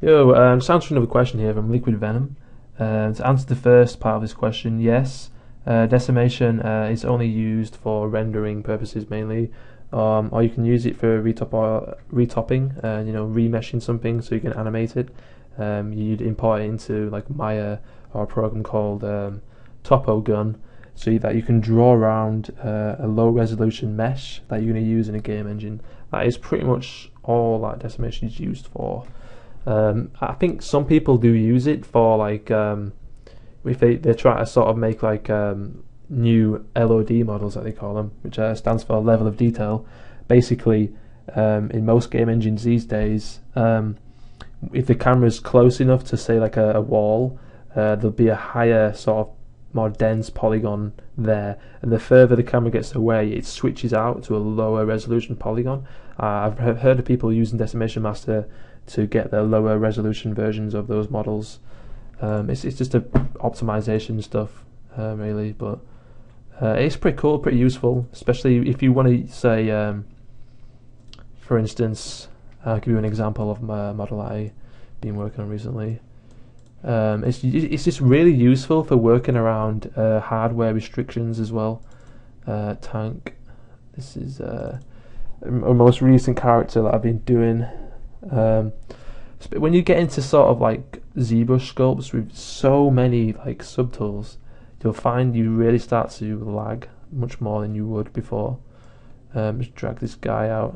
Yo, just answering another question here from liquidvenom. To answer the first part of this question, yes, decimation is only used for rendering purposes mainly, or you can use it for retopping, remeshing something so you can animate it. You'd import it into like Maya or a program called Topo Gun, so that you can draw around a low resolution mesh that you're going to use in a game engine. That is pretty much all that decimation is used for. I think some people do use it for like if they try to sort of make like new LOD models that they call them, which stands for level of detail. Basically, in most game engines these days, if the camera's close enough to say like a wall, there'll be a higher sort of more dense polygon there, and the further the camera gets away, it switches out to a lower resolution polygon. I've heard of people using Decimation Master to get the lower resolution versions of those models. It's just a optimization stuff, really, but it's pretty cool, pretty useful, especially if you want to say, for instance, I'll give you an example of my model I've been working on recently. It's just really useful for working around hardware restrictions as well. Tank. This is a most recent character that I've been doing. When you get into sort of like Zbrush sculpts with so many like subtools, you'll find you really start to lag much more than you would before. Just drag this guy out.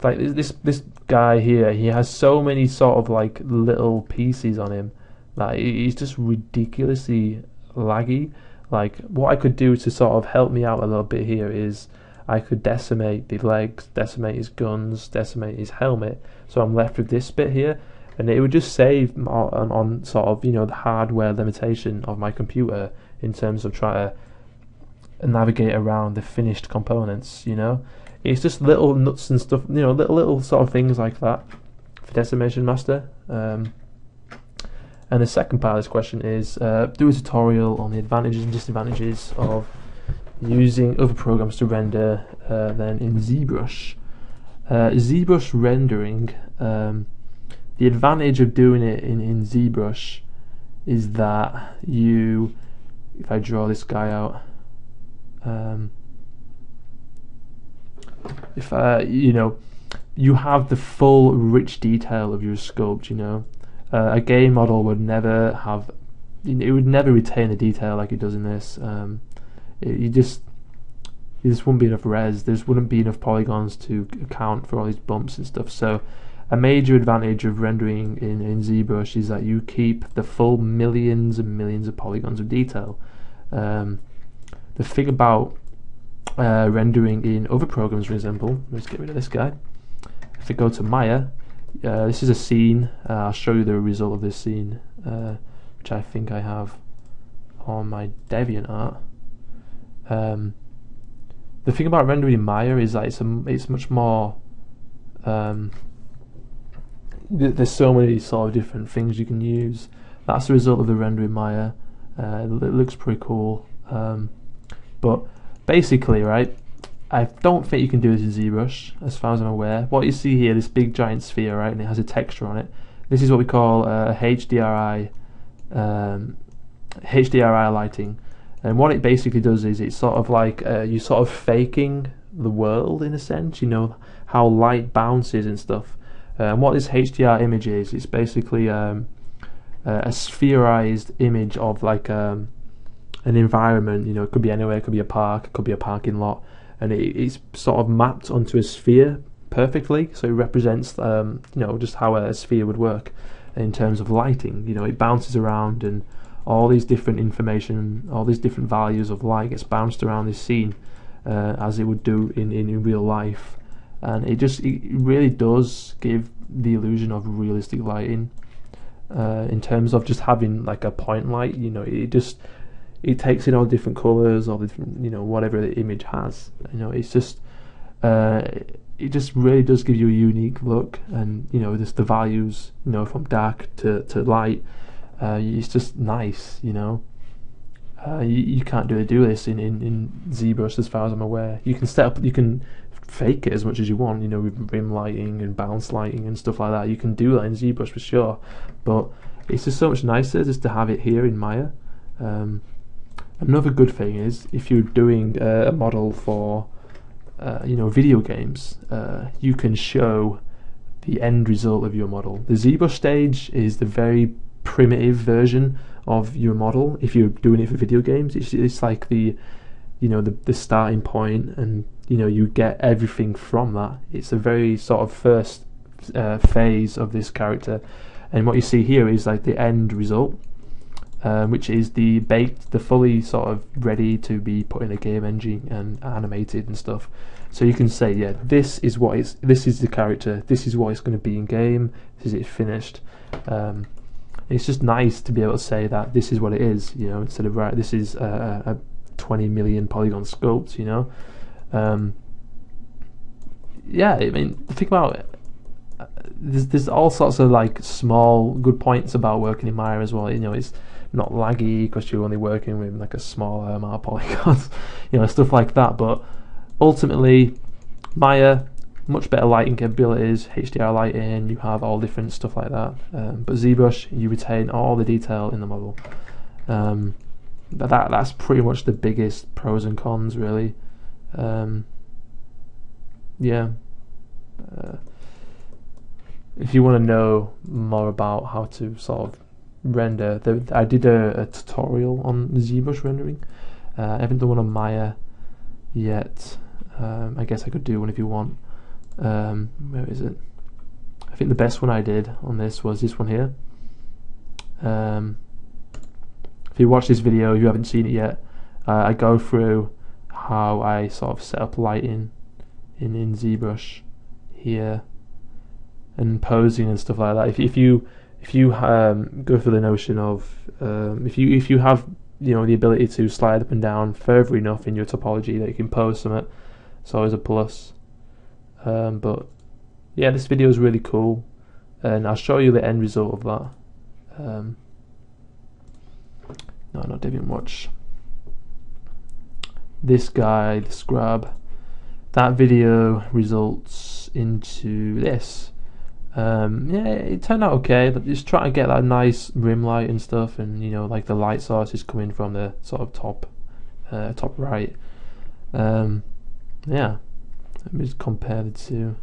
Like this guy here, he has so many sort of like little pieces on him that he's just ridiculously laggy. Like what I could do to sort of help me out a little bit here is I could decimate the legs, decimate his guns, decimate his helmet, so I'm left with this bit here, and it would just save on sort of the hardware limitation of my computer in terms of trying to navigate around the finished components. It's just little nuts and stuff, little sort of things like that for Decimation Master. And the second part of this question is do a tutorial on the advantages and disadvantages of using other programs to render than in Zbrush. Zbrush rendering, the advantage of doing it in Zbrush is that if I draw this guy out, if you have the full rich detail of your sculpt. A game model would never have, it would never retain the detail like it does in this. You just wouldn't be enough res. There wouldn't be enough polygons to account for all these bumps and stuff. So a major advantage of rendering in ZBrush is that you keep the full millions and millions of polygons of detail. The thing about rendering in other programs, for example, let's get rid of this guy. If I go to Maya, this is a scene. I'll show you the result of this scene, which I think I have on my DeviantArt. The thing about rendering in Maya is that it's much more. There's so many sort of different things you can use. That's the result of the render in Maya. It looks pretty cool, but basically, right, I don't think you can do this in ZBrush, as far as I'm aware. What you see here, this big giant sphere, right, and it has a texture on it. This is what we call HDRI lighting, and what it basically does is it's sort of like you sort of faking the world in a sense. How light bounces and stuff. And what this HDR image is, it's basically a spherized image of like an environment. It could be anywhere, it could be a park, it could be a parking lot, and it's sort of mapped onto a sphere perfectly, so it represents just how a sphere would work in terms of lighting. It bounces around, and all these different information, all these different values of light gets bounced around this scene as it would do in real life, and it really does give the illusion of realistic lighting in terms of just having like a point light. It takes in all different colors, all different, whatever the image has. It's just it just really does give you a unique look, and just the values, from dark to light. It's just nice. You can't do this in ZBrush, as far as I'm aware. You can fake it as much as you want, you know, with rim lighting and bounce lighting and stuff like that. You can do that in ZBrush for sure, but it's just so much nicer just to have it here in Maya. Another good thing is if you're doing a model for you know, video games, you can show the end result of your model. The ZBrush stage is the very primitive version of your model. If you're doing it for video games, it's like the, you know, the starting point, and you know, you get everything from that. It's a very sort of first phase of this character, and what you see here is like the end result, which is the baked, the fully sort of ready to be put in a game engine and animated and stuff. So you can say, yeah, this is what it's, this is the character, this is what it's going to be in game, this is it finished. It's just nice to be able to say that this is what it is, you know, instead of right, this is a 20 million polygon sculpt, you know. Yeah, I mean, think about it. There's all sorts of like small good points about working in Maya as well. You know, it's not laggy because you're only working with like a small amount of polygons, you know, stuff like that. But ultimately, Maya, much better lighting capabilities, HDR lighting, you have all different stuff like that. But ZBrush, you retain all the detail in the model. That's pretty much the biggest pros and cons, really. Yeah. If you want to know more about how to sort of render, I did a tutorial on ZBrush rendering. I haven't done one on Maya yet. I guess I could do one if you want. Where is it? I think the best one I did on this was this one here. If you watch this video, if you haven't seen it yet, I go through how I sort of set up lighting in ZBrush here, and posing and stuff like that. If you go through the notion of if you have, you know, the ability to slide up and down further enough in your topology that you can pose something, it's always a plus. But yeah, this video is really cool, and I'll show you the end result of that. No, not DeviantWatch. This guy, the scrub, that video results into this. Yeah, it turned out okay, but just trying to get that nice rim light and stuff, and you know, like the light source is coming from the sort of top right. Yeah, let me just compare the two.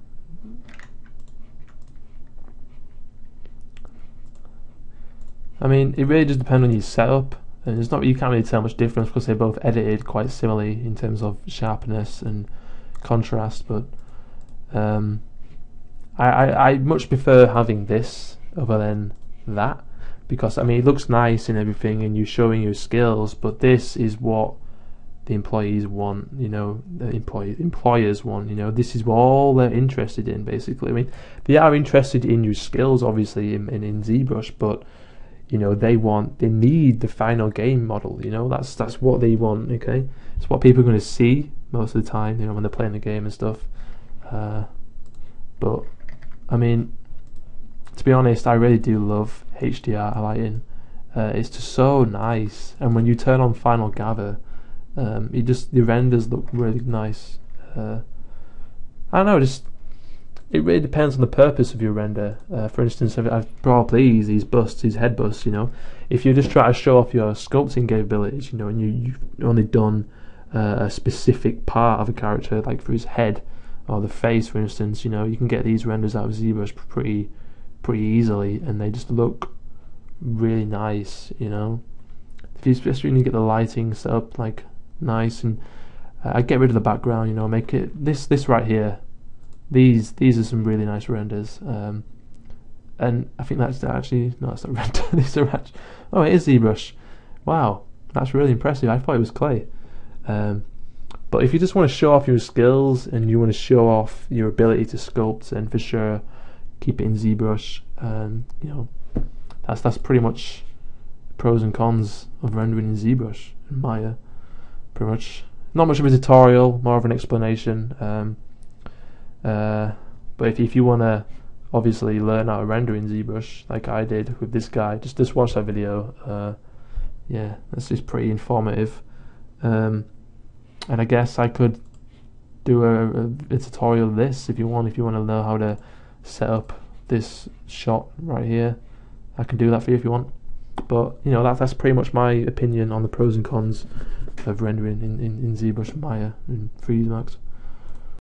I mean, it really just depends on your setup, and it's not, you can't really tell much difference because they're both edited quite similarly in terms of sharpness and contrast. But I much prefer having this over than that, because I mean, it looks nice and everything, and you're showing your skills, but this is what the employees want, you know, the employers want, you know, this is what all they're interested in, basically. I mean, they are interested in your skills, obviously, in ZBrush, but you know, they need the final game model, you know, that's what they want, okay? It's what people are going to see most of the time, you know, when they're playing the game and stuff. But I mean, to be honest, I really do love HDR lighting. It's just so nice, and when you turn on Final Gather, the renders look really nice. I don't know, it really depends on the purpose of your render. For instance, I've brought up these busts, these head busts, you know. If you just try to show off your sculpting capabilities, you know, and you've only done a specific part of a character, like for his head or the face, for instance, you know, you can get these renders out of ZBrush pretty easily, and they just look really nice, you know. Especially when you get the lighting set up like nice, and I get rid of the background, you know, make it this right here. These are some really nice renders, and I think that's actually, no, it's not render. These are actually, oh, it is ZBrush. Wow, that's really impressive. I thought it was clay. But if you just want to show off your skills and you want to show off your ability to sculpt, then for sure keep it in ZBrush. You know, that's pretty much pros and cons of rendering in ZBrush and Maya. Pretty much, not much of a tutorial, more of an explanation. But if you want to obviously learn how to render in ZBrush like I did with this guy, just watch that video. Yeah, that's just pretty informative. And I guess I could do a tutorial of this if you want. If you want to know how to set up this shot right here, I can do that for you if you want. But you know, that's pretty much my opinion on the pros and cons of rendering in ZBrush, Maya, and Freeze Max.